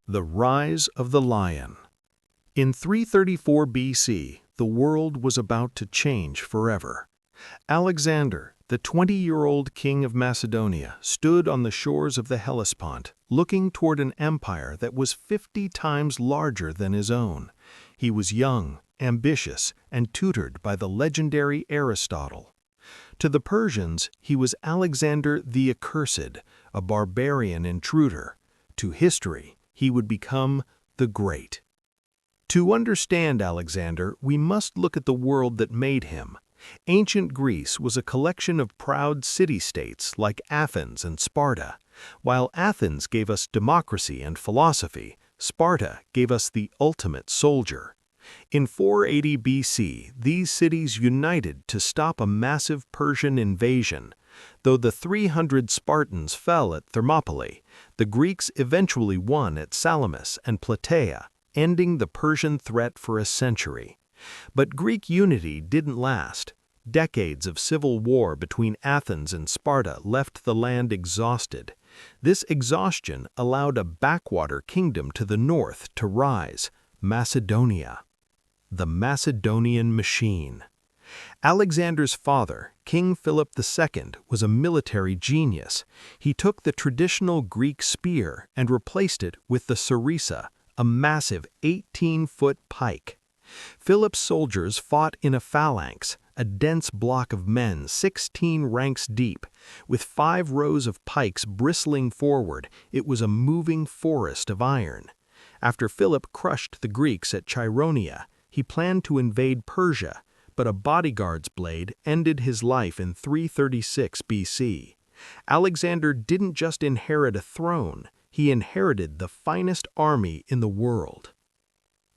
The Rise of the Lion. In 334 BC, the world was about to change forever. Alexander, the 20-year-old king of Macedonia, stood on the shores of the Hellespont, looking toward an empire that was 50 times larger than his own. He was young, ambitious, and tutored by the legendary Aristotle. To the Persians, he was Alexander the Accursed, a barbarian intruder. To history, he would become the Great. To understand Alexander, we must look at the world that made him. Ancient Greece was a collection of proud city-states like Athens and Sparta. While Athens gave us democracy and philosophy, Sparta gave us the ultimate soldier. In 480 BC, these cities united to stop a massive Persian invasion. Though the 300 Spartans fell at Thermopylae, the Greeks eventually won at Salamis and Plataea, ending the Persian threat for a century. But Greek unity didn't last. Decades of civil war between Athens and Sparta left the land exhausted. This exhaustion allowed a backwater kingdom to the north to rise, Macedonia. The Macedonian Machine. Alexander's father, King Philip II, was a military genius. He took the traditional Greek spear and replaced it with the sarissa, a massive 18-foot pike. Philip's soldiers fought in a phalanx, a dense block of men 16 ranks deep. With 5 rows of pikes bristling forward, it was a moving forest of iron. After Philip crushed the Greeks at Chaeronea, he planned to invade Persia, but a bodyguard's blade ended his life in 336 BC. Alexander didn't just inherit a throne, he inherited the finest army in the world.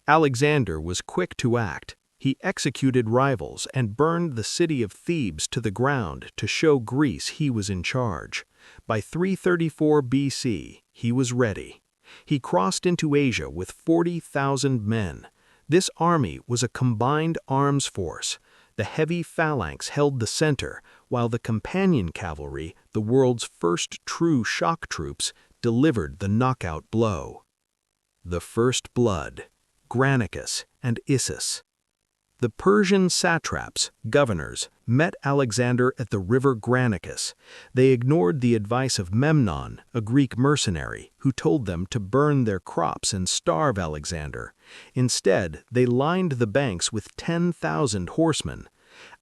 Alexander was quick to act. He executed rivals and burned the city of Thebes to the ground to show Greece he was in charge. By 334 BC, he was ready. He crossed into Asia with 40,000 men. This army was a combined arms force. The heavy phalanx held the center, while the companion cavalry, the world's first true shock troops, delivered the knockout blow. The First Blood, Granicus and Issus. The Persian satraps, governors, met Alexander at the river Granicus. They ignored the advice of Memnon, a Greek mercenary, who told them to burn their crops and starve Alexander. Instead, they lined the banks with 10,000 horsemen.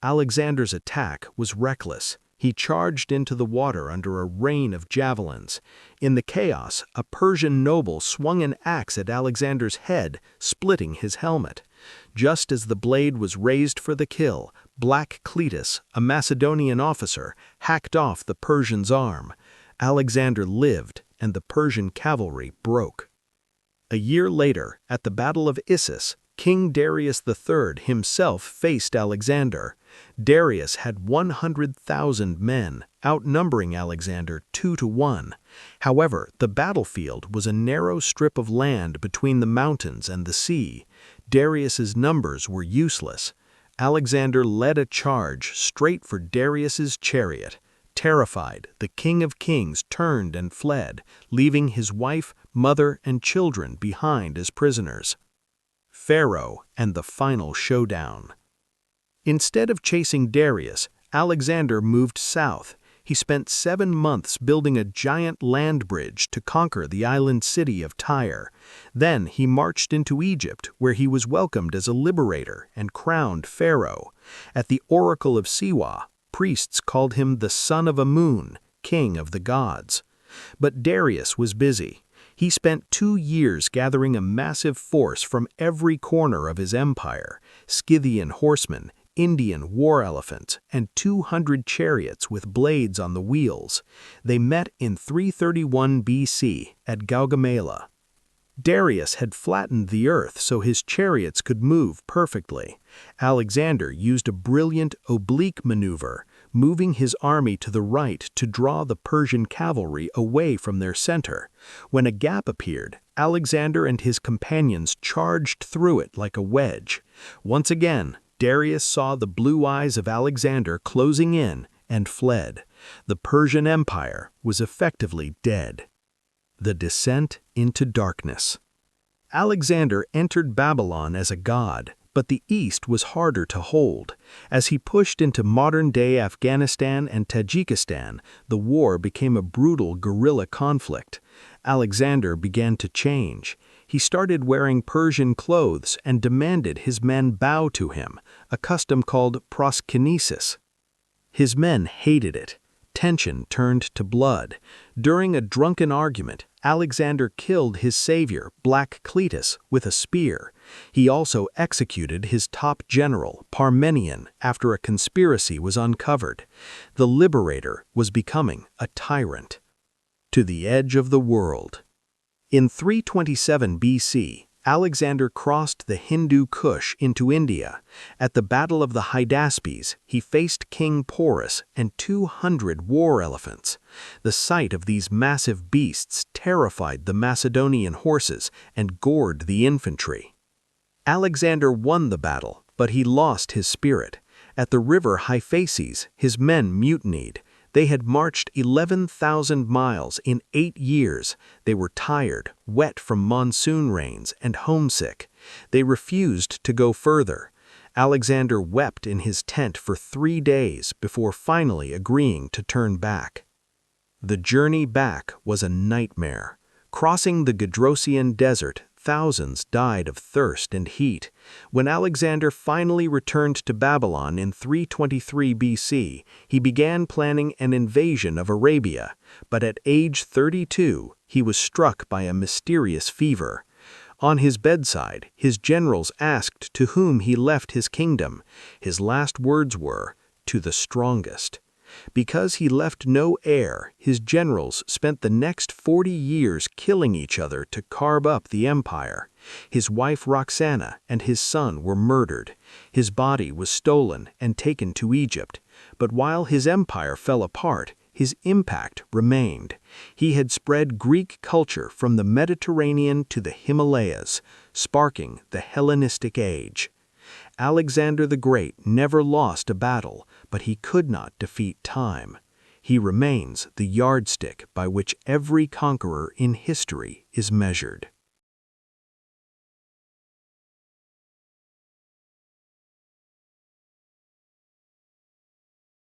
Alexander's attack was reckless. He charged into the water under a rain of javelins. In the chaos, a Persian noble swung an axe at Alexander's head, splitting his helmet. Just as the blade was raised for the kill, Black Cletus, a Macedonian officer, hacked off the Persian's arm. Alexander lived, and the Persian cavalry broke. A year later, at the Battle of Issus, King Darius III himself faced Alexander. Darius had 100,000 men, outnumbering Alexander 2-1. However, the battlefield was a narrow strip of land between the mountains and the sea. Darius's numbers were useless. Alexander led a charge straight for Darius's chariot. Terrified, the King of Kings turned and fled, leaving his wife, mother, and children behind as prisoners. Pharaoh and the final showdown. Instead of chasing Darius, Alexander moved south. He spent 7 months building a giant land bridge to conquer the island city of Tyre. Then he marched into Egypt, where he was welcomed as a liberator and crowned pharaoh. At the Oracle of Siwa, priests called him the son of Amun, king of the gods. But Darius was busy. He spent 2 years gathering a massive force from every corner of his empire: Scythian horsemen, Indian war elephants, and 200 chariots with blades on the wheels. They met in 331 BC at Gaugamela. Darius had flattened the earth so his chariots could move perfectly. Alexander used a brilliant oblique maneuver, moving his army to the right to draw the Persian cavalry away from their center. When a gap appeared, Alexander and his companions charged through it like a wedge. Once again, Darius saw the blue eyes of Alexander closing in and fled. The Persian Empire was effectively dead. The Descent into Darkness. Alexander entered Babylon as a god, but the East was harder to hold. As he pushed into modern-day Afghanistan and Tajikistan, the war became a brutal guerrilla conflict. Alexander began to change. He started wearing Persian clothes and demanded his men bow to him, a custom called proskinesis. His men hated it. Tension turned to blood. During a drunken argument, Alexander killed his savior, Black Cletus, with a spear. He also executed his top general, Parmenion, after a conspiracy was uncovered. The liberator was becoming a tyrant. To the edge of the world. In 327 BC, Alexander crossed the Hindu Kush into India. At the Battle of the Hydaspes, he faced King Porus and 200 war elephants. The sight of these massive beasts terrified the Macedonian horses and gored the infantry. Alexander won the battle, but he lost his spirit. At the river Hyphases, his men mutinied. They had marched 11,000 miles in 8 years. They were tired, wet from monsoon rains, and homesick. They refused to go further. Alexander wept in his tent for 3 days before finally agreeing to turn back. The journey back was a nightmare. Crossing the Gedrosian desert, thousands died of thirst and heat. When Alexander finally returned to Babylon in 323 BC, he began planning an invasion of Arabia, but at age 32, he was struck by a mysterious fever. On his bedside, his generals asked to whom he left his kingdom. His last words were, "To the strongest." Because he left no heir, his generals spent the next 40 years killing each other to carve up the empire. His wife Roxana and his son were murdered. His body was stolen and taken to Egypt. But while his empire fell apart, his impact remained. He had spread Greek culture from the Mediterranean to the Himalayas, sparking the Hellenistic Age. Alexander the Great never lost a battle, but he could not defeat time. He remains the yardstick by which every conqueror in history is measured.